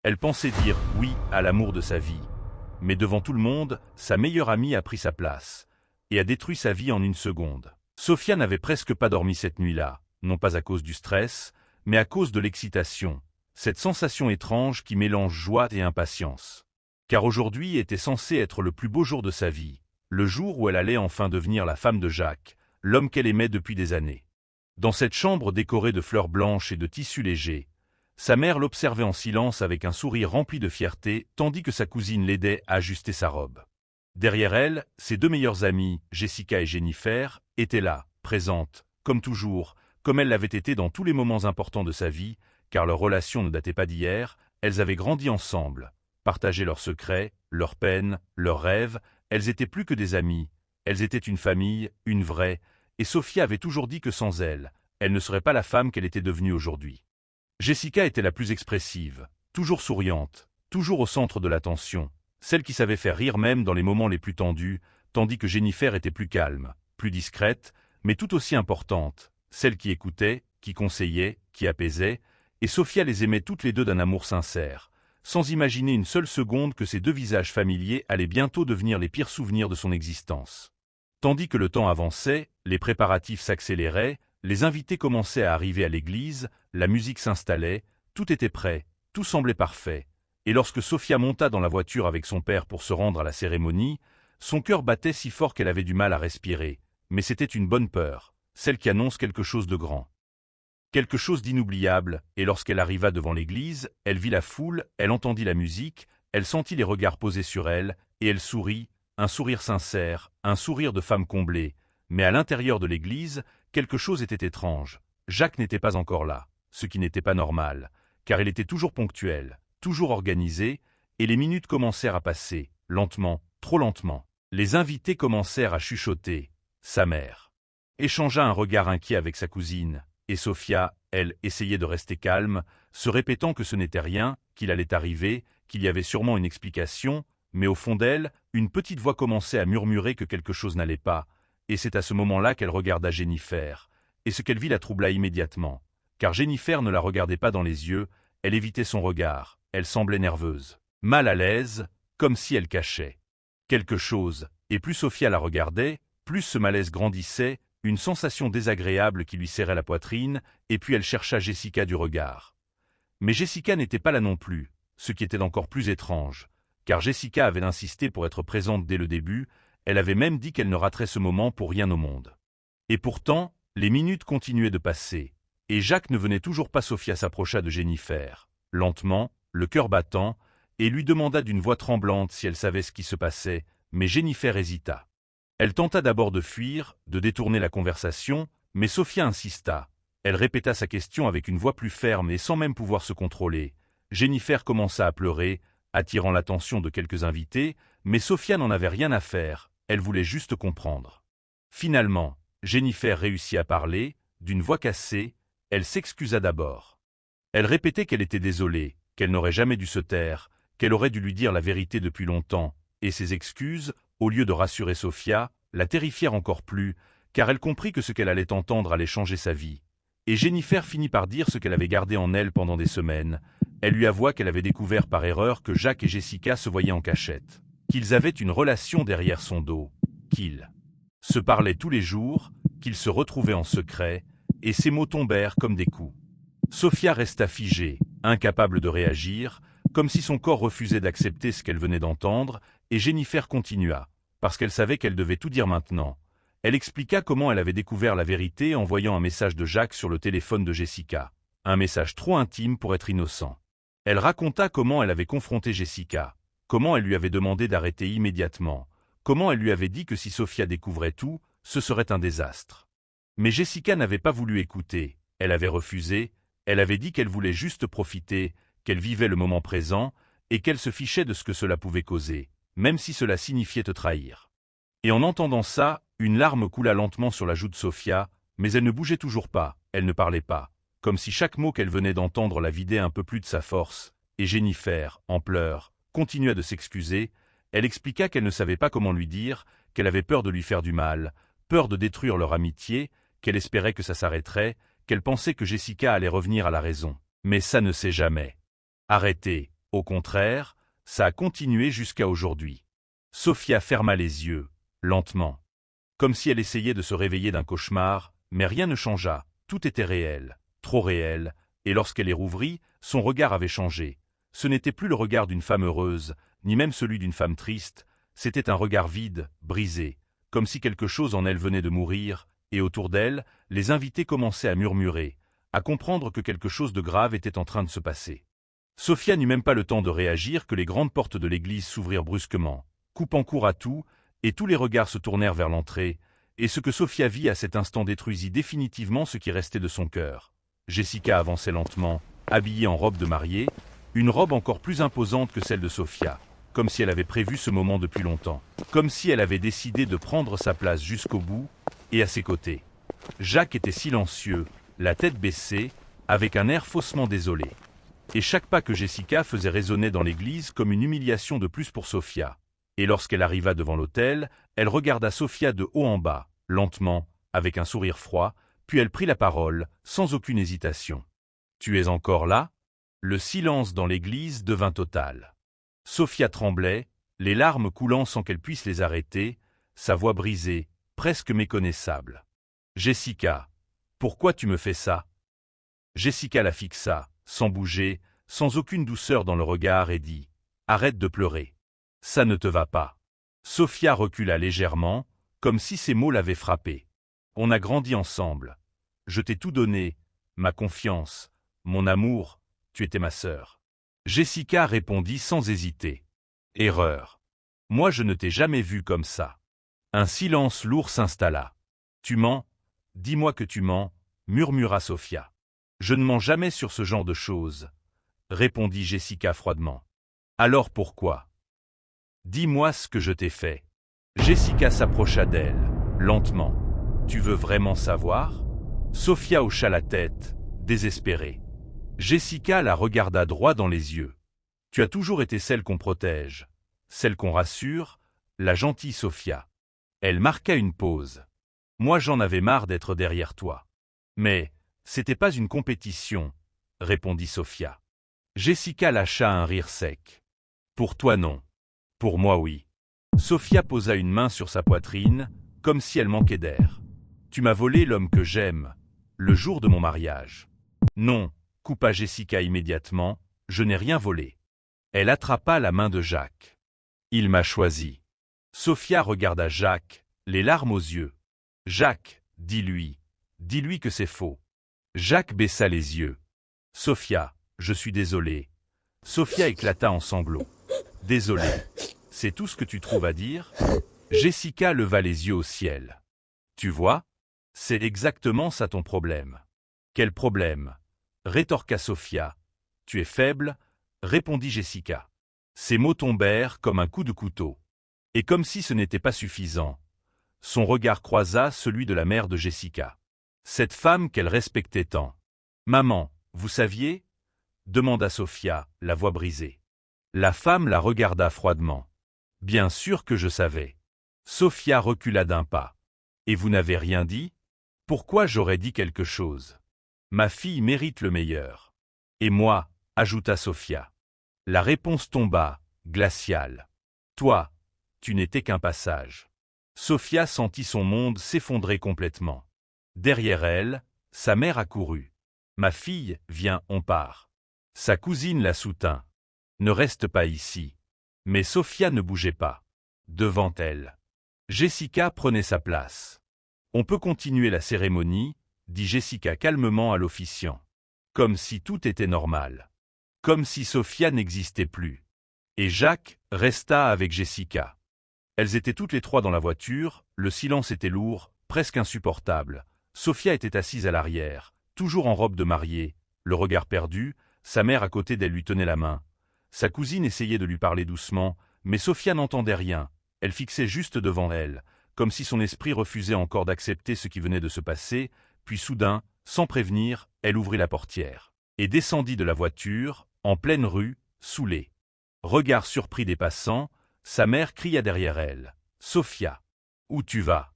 Elle pensait dire oui à l'amour de sa vie. Mais devant tout le monde, sa meilleure amie a pris sa place et a détruit sa vie en une seconde. Sofia n'avait presque pas dormi cette nuit-là, non pas à cause du stress, mais à cause de l'excitation, cette sensation étrange qui mélange joie et impatience. Car aujourd'hui était censé être le plus beau jour de sa vie, le jour où elle allait enfin devenir la femme de Jacques, l'homme qu'elle aimait depuis des années. Dans cette chambre décorée de fleurs blanches et de tissus légers, sa mère l'observait en silence avec un sourire rempli de fierté, tandis que sa cousine l'aidait à ajuster sa robe. Derrière elle, ses deux meilleures amies, Jessica et Jennifer, étaient là, présentes, comme toujours, comme elles l'avaient été dans tous les moments importants de sa vie, car leur relation ne datait pas d'hier, elles avaient grandi ensemble, partagé leurs secrets, leurs peines, leurs rêves, elles étaient plus que des amies, elles étaient une famille, une vraie, et Sofia avait toujours dit que sans elle, elle ne serait pas la femme qu'elle était devenue aujourd'hui. Jessica était la plus expressive, toujours souriante, toujours au centre de l'attention, celle qui savait faire rire même dans les moments les plus tendus, tandis que Jennifer était plus calme, plus discrète, mais tout aussi importante, celle qui écoutait, qui conseillait, qui apaisait, et Sofia les aimait toutes les deux d'un amour sincère, sans imaginer une seule seconde que ces deux visages familiers allaient bientôt devenir les pires souvenirs de son existence. Tandis que le temps avançait, les préparatifs s'accéléraient, les invités commençaient à arriver à l'église, la musique s'installait, tout était prêt, tout semblait parfait. Et lorsque Sofia monta dans la voiture avec son père pour se rendre à la cérémonie, son cœur battait si fort qu'elle avait du mal à respirer. Mais c'était une bonne peur, celle qui annonce quelque chose de grand. Quelque chose d'inoubliable, et lorsqu'elle arriva devant l'église, elle vit la foule, elle entendit la musique, elle sentit les regards posés sur elle, et elle sourit, un sourire sincère, un sourire de femme comblée. Mais à l'intérieur de l'église, quelque chose était étrange. Jacques n'était pas encore là, ce qui n'était pas normal, car il était toujours ponctuel, toujours organisé, et les minutes commencèrent à passer, lentement, trop lentement. Les invités commencèrent à chuchoter. Sa mère échangea un regard inquiet avec sa cousine, et Sofia, elle, essayait de rester calme, se répétant que ce n'était rien, qu'il allait arriver, qu'il y avait sûrement une explication, mais au fond d'elle, une petite voix commençait à murmurer que quelque chose n'allait pas, et c'est à ce moment-là qu'elle regarda Jennifer, et ce qu'elle vit la troubla immédiatement, car Jennifer ne la regardait pas dans les yeux, elle évitait son regard, elle semblait nerveuse, mal à l'aise, comme si elle cachait quelque chose, et plus Sofia la regardait, plus ce malaise grandissait, une sensation désagréable qui lui serrait la poitrine, et puis elle chercha Jessica du regard. Mais Jessica n'était pas là non plus, ce qui était encore plus étrange, car Jessica avait insisté pour être présente dès le début, elle avait même dit qu'elle ne raterait ce moment pour rien au monde. Et pourtant, les minutes continuaient de passer, et Jacques ne venait toujours pas. Sofia s'approcha de Jennifer, lentement, le cœur battant, et lui demanda d'une voix tremblante si elle savait ce qui se passait, mais Jennifer hésita. Elle tenta d'abord de fuir, de détourner la conversation, mais Sofia insista. Elle répéta sa question avec une voix plus ferme et sans même pouvoir se contrôler. Jennifer commença à pleurer, attirant l'attention de quelques invités, mais Sofia n'en avait rien à faire, elle voulait juste comprendre. Finalement, Jennifer réussit à parler, d'une voix cassée, elle s'excusa d'abord. Elle répétait qu'elle était désolée, qu'elle n'aurait jamais dû se taire, qu'elle aurait dû lui dire la vérité depuis longtemps, et ses excuses, au lieu de rassurer Sofia, la terrifièrent encore plus, car elle comprit que ce qu'elle allait entendre allait changer sa vie. Et Jennifer finit par dire ce qu'elle avait gardé en elle pendant des semaines. Elle lui avoua qu'elle avait découvert par erreur que Jacques et Jessica se voyaient en cachette, qu'ils avaient une relation derrière son dos, qu'ils se parlaient tous les jours, qu'ils se retrouvaient en secret, et ces mots tombèrent comme des coups. Sofia resta figée, incapable de réagir, comme si son corps refusait d'accepter ce qu'elle venait d'entendre, et Jennifer continua, parce qu'elle savait qu'elle devait tout dire maintenant. Elle expliqua comment elle avait découvert la vérité en voyant un message de Jacques sur le téléphone de Jessica, un message trop intime pour être innocent. Elle raconta comment elle avait confronté Jessica, comment elle lui avait demandé d'arrêter immédiatement, comment elle lui avait dit que si Sofia découvrait tout, ce serait un désastre. Mais Jessica n'avait pas voulu écouter, elle avait refusé, elle avait dit qu'elle voulait juste profiter, qu'elle vivait le moment présent, et qu'elle se fichait de ce que cela pouvait causer, même si cela signifiait te trahir. Et en entendant ça, une larme coula lentement sur la joue de Sofia, mais elle ne bougeait toujours pas, elle ne parlait pas, comme si chaque mot qu'elle venait d'entendre la vidait un peu plus de sa force, et Jennifer, en pleurs, continua de s'excuser, elle expliqua qu'elle ne savait pas comment lui dire, qu'elle avait peur de lui faire du mal, peur de détruire leur amitié, qu'elle espérait que ça s'arrêterait, qu'elle pensait que Jessica allait revenir à la raison. Mais ça ne sait jamais. Arrêtez, Au contraire, ça a continué jusqu'à aujourd'hui. Sophia ferma les yeux, lentement, comme si elle essayait de se réveiller d'un cauchemar, mais rien ne changea, tout était réel, trop réel, et lorsqu'elle les rouvrit, son regard avait changé. Ce n'était plus le regard d'une femme heureuse, ni même celui d'une femme triste, c'était un regard vide, brisé, comme si quelque chose en elle venait de mourir, et autour d'elle, les invités commençaient à murmurer, à comprendre que quelque chose de grave était en train de se passer. Sophia n'eut même pas le temps de réagir que les grandes portes de l'église s'ouvrirent brusquement, coupant court à tout, et tous les regards se tournèrent vers l'entrée, et ce que Sophia vit à cet instant détruisit définitivement ce qui restait de son cœur. Jessica avançait lentement, habillée en robe de mariée, une robe encore plus imposante que celle de Sophia, comme si elle avait prévu ce moment depuis longtemps, comme si elle avait décidé de prendre sa place jusqu'au bout, et à ses côtés. Jacques était silencieux, la tête baissée, avec un air faussement désolé. Et chaque pas que Jessica faisait résonnait dans l'église comme une humiliation de plus pour Sophia. Et lorsqu'elle arriva devant l'autel, elle regarda Sophia de haut en bas, lentement, avec un sourire froid, puis elle prit la parole, sans aucune hésitation. « Tu es encore là ?» Le silence dans l'église devint total. Sophia tremblait, les larmes coulant sans qu'elle puisse les arrêter, sa voix brisée, presque méconnaissable. « Jessica, pourquoi tu me fais ça ?» Jessica la fixa, sans bouger, sans aucune douceur dans le regard et dit « Arrête de pleurer. Ça ne te va pas. » Sophia recula légèrement, comme si ces mots l'avaient frappée. « On a grandi ensemble. Je t'ai tout donné, ma confiance, mon amour, tu étais ma sœur. » Jessica répondit sans hésiter. « Erreur. Moi je ne t'ai jamais vue comme ça. » Un silence lourd s'installa. « Tu mens, dis-moi que tu mens, » murmura Sophia. « Je ne mens jamais sur ce genre de choses, » répondit Jessica froidement. « Alors pourquoi ? Dis-moi ce que je t'ai fait. » Jessica s'approcha d'elle, lentement. « Tu veux vraiment savoir ?» Sophia hocha la tête, désespérée. Jessica la regarda droit dans les yeux. « Tu as toujours été celle qu'on protège, celle qu'on rassure, la gentille Sophia. » Elle marqua une pause. « Moi j'en avais marre d'être derrière toi. » « Mais, c'était pas une compétition, » répondit Sophia. Jessica lâcha un rire sec. « Pour toi non. Pour moi oui. » Sophia posa une main sur sa poitrine, comme si elle manquait d'air. « Tu m'as volé l'homme que j'aime, le jour de mon mariage. » « Non, » coupa Jessica immédiatement, « je n'ai rien volé. » Elle attrapa la main de Jacques. « Il m'a choisi. » Sophia regarda Jacques, les larmes aux yeux. « Jacques, dis-lui que c'est faux. » Jacques baissa les yeux. « Sophia, je suis désolé. » Sophia éclata en sanglots. « Désolé. C'est tout ce que tu trouves à dire ?» Jessica leva les yeux au ciel. « Tu vois, c'est exactement ça ton problème. »« Quel problème ?» rétorqua Sophia. « Tu es faible, » répondit Jessica. Ces mots tombèrent comme un coup de couteau. Et comme si ce n'était pas suffisant, son regard croisa celui de la mère de Jessica. Cette femme qu'elle respectait tant. « Maman, vous saviez ?» demanda Sophia, la voix brisée. La femme la regarda froidement. « Bien sûr que je savais. » Sophia recula d'un pas. « Et vous n'avez rien dit ? Pourquoi j'aurais dit quelque chose ? Ma fille mérite le meilleur. » « Et moi » ajouta Sophia. La réponse tomba, glaciale. « Toi, tu n'étais qu'un passage. » Sophia sentit son monde s'effondrer complètement. Derrière elle, sa mère accourut. « Ma fille, viens, on part. » Sa cousine la soutint. « Ne reste pas ici. » Mais Sophia ne bougeait pas. Devant elle, Jessica prenait sa place. « On peut continuer la cérémonie, » dit Jessica calmement à l'officiant. Comme si tout était normal. Comme si Sophia n'existait plus. Et Jacques resta avec Jessica. Elles étaient toutes les trois dans la voiture, le silence était lourd, presque insupportable. Sophia était assise à l'arrière, toujours en robe de mariée, le regard perdu, sa mère à côté d'elle lui tenait la main. Sa cousine essayait de lui parler doucement, mais Sophia n'entendait rien, elle fixait juste devant elle, comme si son esprit refusait encore d'accepter ce qui venait de se passer, puis soudain, sans prévenir, elle ouvrit la portière, et descendit de la voiture, en pleine rue, saoulée. Regard surpris des passants, sa mère cria derrière elle. « Sophia, où tu vas ?»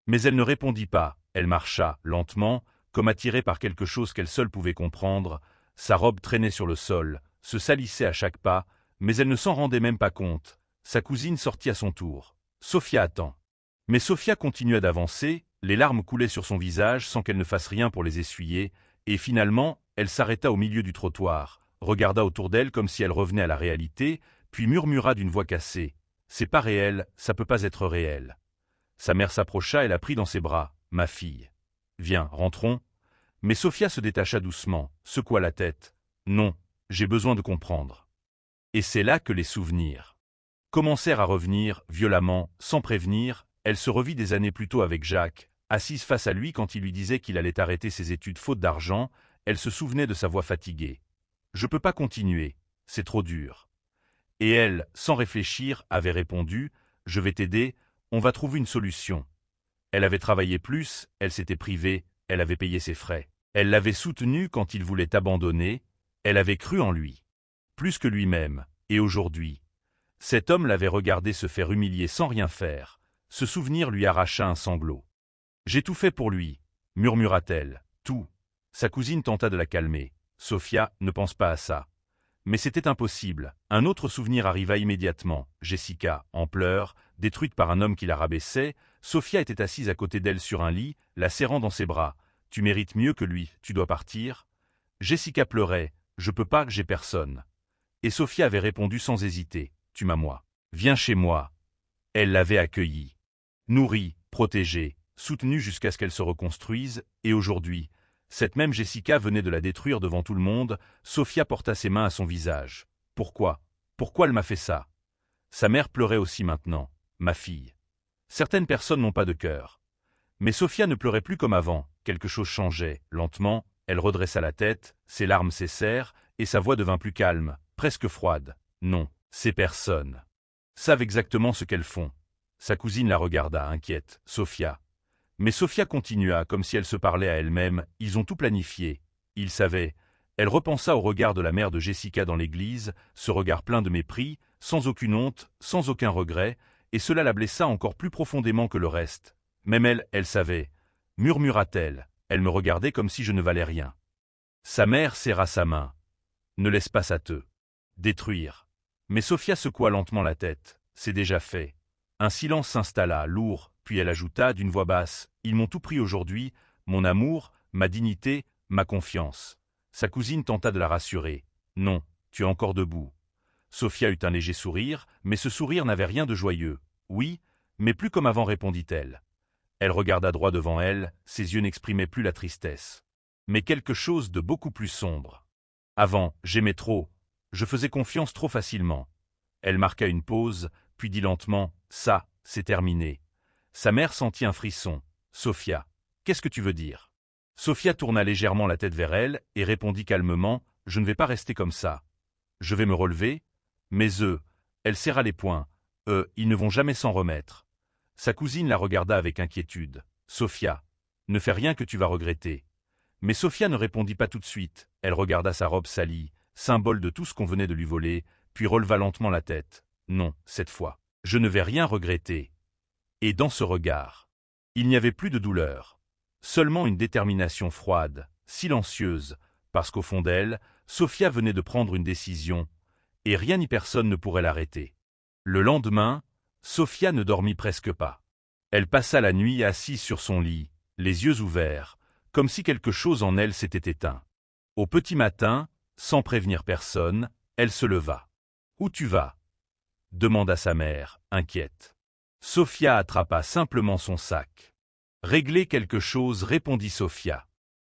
Mais elle ne répondit pas, elle marcha, lentement, comme attirée par quelque chose qu'elle seule pouvait comprendre, sa robe traînait sur le sol, se salissait à chaque pas, mais elle ne s'en rendait même pas compte. Sa cousine sortit à son tour. Sophia attend. Mais Sophia continua d'avancer, les larmes coulaient sur son visage sans qu'elle ne fasse rien pour les essuyer, et finalement, elle s'arrêta au milieu du trottoir, regarda autour d'elle comme si elle revenait à la réalité, puis murmura d'une voix cassée. « C'est pas réel, ça peut pas être réel. » Sa mère s'approcha et la prit dans ses bras. « Ma fille. Viens, rentrons. » Mais Sophia se détacha doucement, secoua la tête. « Non, j'ai besoin de comprendre. » Et c'est là que les souvenirs commencèrent à revenir, violemment, sans prévenir. Elle se revit des années plus tôt avec Jacques, assise face à lui quand il lui disait qu'il allait arrêter ses études faute d'argent. Elle se souvenait de sa voix fatiguée. « Je peux pas continuer, c'est trop dur. » Et elle, sans réfléchir, avait répondu « Je vais t'aider, on va trouver une solution. » Elle avait travaillé plus, elle s'était privée, elle avait payé ses frais. Elle l'avait soutenu quand il voulait abandonner, elle avait cru en lui. Plus que lui-même, et aujourd'hui. Cet homme l'avait regardé se faire humilier sans rien faire. Ce souvenir lui arracha un sanglot. « J'ai tout fait pour lui, » murmura-t-elle. « Tout. » Sa cousine tenta de la calmer. « Sophia, ne pense pas à ça. » Mais c'était impossible. Un autre souvenir arriva immédiatement. Jessica, en pleurs, détruite par un homme qui la rabaissait. Sophia était assise à côté d'elle sur un lit, la serrant dans ses bras. « Tu mérites mieux que lui, tu dois partir. » Jessica pleurait. « Je peux pas, j'ai personne. » Et Sophia avait répondu sans hésiter. « Tu m'as moi. Viens chez moi. » Elle l'avait accueillie. Nourrie, protégée, soutenue jusqu'à ce qu'elle se reconstruise, et aujourd'hui, cette même Jessica venait de la détruire devant tout le monde. Sophia porta ses mains à son visage. « Pourquoi? Pourquoi elle m'a fait ça ?» Sa mère pleurait aussi maintenant. « Ma fille. » Certaines personnes n'ont pas de cœur. Mais Sophia ne pleurait plus comme avant. Quelque chose changeait. Lentement, elle redressa la tête, ses larmes cessèrent, et sa voix devint plus calme, presque froide. « Non, ces personnes savent exactement ce qu'elles font. » Sa cousine la regarda, inquiète. « Sophia. » Mais Sophia continua, comme si elle se parlait à elle-même. « Ils ont tout planifié. Ils savaient. » Elle repensa au regard de la mère de Jessica dans l'église, ce regard plein de mépris, sans aucune honte, sans aucun regret, et cela la blessa encore plus profondément que le reste. Même elle, elle savait. Murmura-t-elle. Elle me regardait comme si je ne valais rien. Sa mère serra sa main. « Ne laisse pas ça te détruire. » Mais Sophia secoua lentement la tête. « C'est déjà fait. » Un silence s'installa, lourd, puis elle ajouta d'une voix basse. « Ils m'ont tout pris aujourd'hui, mon amour, ma dignité, ma confiance. » Sa cousine tenta de la rassurer. « Non, tu es encore debout. » Sophia eut un léger sourire, mais ce sourire n'avait rien de joyeux. « Oui, mais plus comme avant, répondit-elle. » Elle regarda droit devant elle, ses yeux n'exprimaient plus la tristesse. Mais quelque chose de beaucoup plus sombre. « Avant, j'aimais trop. Je faisais confiance trop facilement. » Elle marqua une pause, puis dit lentement « Ça, c'est terminé. » Sa mère sentit un frisson. « Sophia, qu'est-ce que tu veux dire ?» Sophia tourna légèrement la tête vers elle et répondit calmement « Je ne vais pas rester comme ça. Je vais me relever. » Mais eux, elle serra les poings. Ils ne vont jamais s'en remettre. Sa cousine la regarda avec inquiétude. « Sophia, ne fais rien que tu vas regretter. » Mais Sophia ne répondit pas tout de suite. Elle regarda sa robe salie, symbole de tout ce qu'on venait de lui voler, puis releva lentement la tête. « Non, cette fois, je ne vais rien regretter. » Et dans ce regard, il n'y avait plus de douleur, seulement une détermination froide, silencieuse, parce qu'au fond d'elle, Sophia venait de prendre une décision, et rien ni personne ne pourrait l'arrêter. Le lendemain, Sophia ne dormit presque pas. Elle passa la nuit assise sur son lit, les yeux ouverts, comme si quelque chose en elle s'était éteint. Au petit matin, sans prévenir personne, elle se leva. « Où tu vas ?» demanda sa mère, inquiète. Sophia attrapa simplement son sac. « Régler quelque chose, répondit Sophia.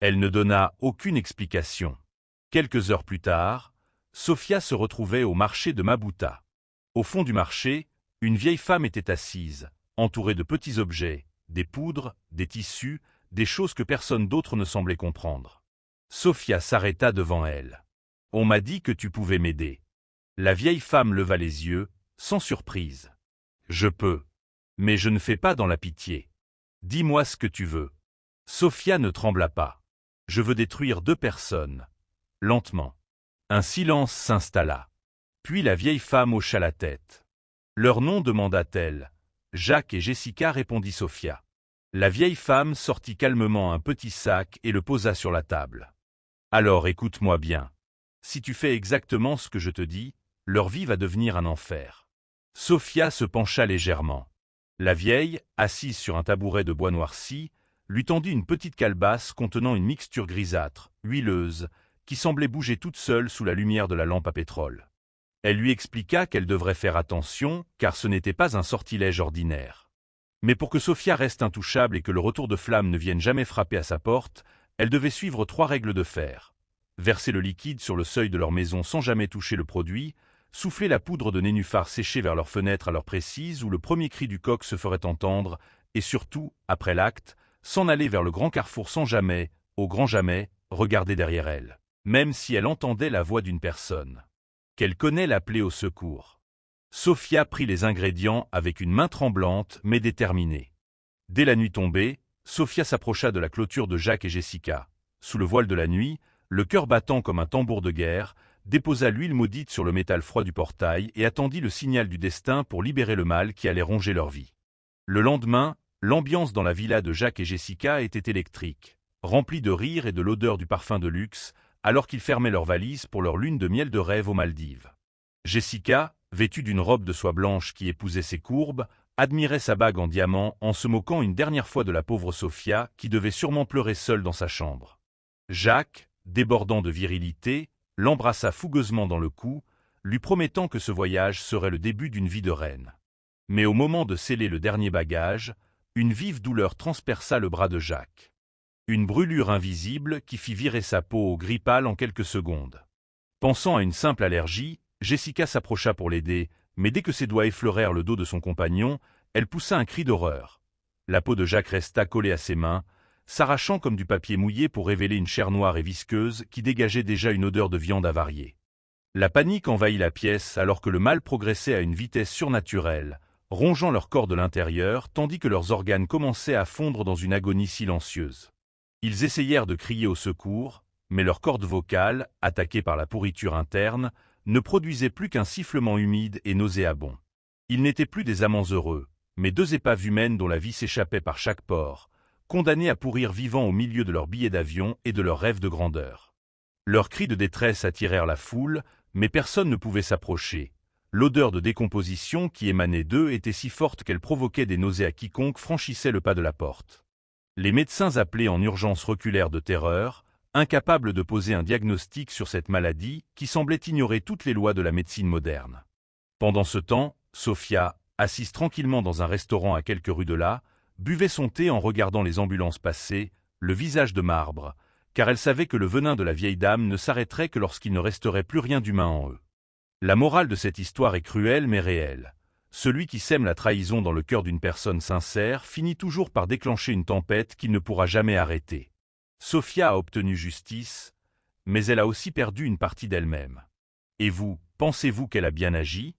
Elle ne donna aucune explication. Quelques heures plus tard, Sophia se retrouvait au marché de Mabouta. Au fond du marché, une vieille femme était assise, entourée de petits objets, des poudres, des tissus, des choses que personne d'autre ne semblait comprendre. Sophia s'arrêta devant elle. « On m'a dit que tu pouvais m'aider. » La vieille femme leva les yeux, sans surprise. « Je peux. Mais je ne fais pas dans la pitié. Dis-moi ce que tu veux. » Sophia ne trembla pas. « Je veux détruire 2 personnes. » Lentement. Un silence s'installa. Puis la vieille femme hocha la tête. « Leur nom demanda-t-elle. »« Jacques et Jessica, répondit Sophia. » La vieille femme sortit calmement un petit sac et le posa sur la table. « Alors écoute-moi bien. si tu fais exactement ce que je te dis, leur vie va devenir un enfer. » Sophia se pencha légèrement. La vieille, assise sur un tabouret de bois noirci, lui tendit une petite calebasse contenant une mixture grisâtre, huileuse, qui semblait bouger toute seule sous la lumière de la lampe à pétrole. Elle lui expliqua qu'elle devrait faire attention, car ce n'était pas un sortilège ordinaire. Mais pour que Sophia reste intouchable et que le retour de flamme ne vienne jamais frapper à sa porte, elle devait suivre 3 règles de fer. Verser le liquide sur le seuil de leur maison sans jamais toucher le produit, souffler la poudre de nénuphar séchée vers leur fenêtre à l'heure précise où le premier cri du coq se ferait entendre, et surtout, après l'acte, s'en aller vers le grand carrefour sans jamais, au grand jamais, regarder derrière elle, même si elle entendait la voix d'une personne qu'elle connaît l'appeler au secours. Sophia prit les ingrédients avec une main tremblante mais déterminée. Dès la nuit tombée, Sophia s'approcha de la clôture de Jacques et Jessica. Sous le voile de la nuit, le cœur battant comme un tambour de guerre, déposa l'huile maudite sur le métal froid du portail et attendit le signal du destin pour libérer le mal qui allait ronger leur vie. Le lendemain, l'ambiance dans la villa de Jacques et Jessica était électrique, remplie de rires et de l'odeur du parfum de luxe, alors qu'ils fermaient leurs valises pour leur lune de miel de rêve aux Maldives. Jessica, vêtue d'une robe de soie blanche qui épousait ses courbes, admirait sa bague en diamant en se moquant une dernière fois de la pauvre Sophia qui devait sûrement pleurer seule dans sa chambre. Jacques, débordant de virilité, l'embrassa fougueusement dans le cou, lui promettant que ce voyage serait le début d'une vie de reine. Mais au moment de sceller le dernier bagage, une vive douleur transperça le bras de Jacques. Une brûlure invisible qui fit virer sa peau au gris pâle en quelques secondes. Pensant à une simple allergie, Jessica s'approcha pour l'aider, mais dès que ses doigts effleurèrent le dos de son compagnon, elle poussa un cri d'horreur. La peau de Jacques resta collée à ses mains, s'arrachant comme du papier mouillé pour révéler une chair noire et visqueuse qui dégageait déjà une odeur de viande avariée. La panique envahit la pièce alors que le mal progressait à une vitesse surnaturelle, rongeant leur corps de l'intérieur tandis que leurs organes commençaient à fondre dans une agonie silencieuse. Ils essayèrent de crier au secours, mais leurs cordes vocales, attaquées par la pourriture interne, ne produisaient plus qu'un sifflement humide et nauséabond. Ils n'étaient plus des amants heureux, mais 2 épaves humaines dont la vie s'échappait par chaque pore, condamnés à pourrir vivants au milieu de leurs billets d'avion et de leurs rêves de grandeur. Leurs cris de détresse attirèrent la foule, mais personne ne pouvait s'approcher. L'odeur de décomposition qui émanait d'eux était si forte qu'elle provoquait des nausées à quiconque franchissait le pas de la porte. Les médecins appelés en urgence reculèrent de terreur, incapables de poser un diagnostic sur cette maladie qui semblait ignorer toutes les lois de la médecine moderne. Pendant ce temps, Sophia, assise tranquillement dans un restaurant à quelques rues de là, buvait son thé en regardant les ambulances passer, le visage de marbre, car elle savait que le venin de la vieille dame ne s'arrêterait que lorsqu'il ne resterait plus rien d'humain en eux. La morale de cette histoire est cruelle mais réelle. Celui qui sème la trahison dans le cœur d'une personne sincère finit toujours par déclencher une tempête qu'il ne pourra jamais arrêter. Sophia a obtenu justice, mais elle a aussi perdu une partie d'elle-même. Et vous, pensez-vous qu'elle a bien agi ?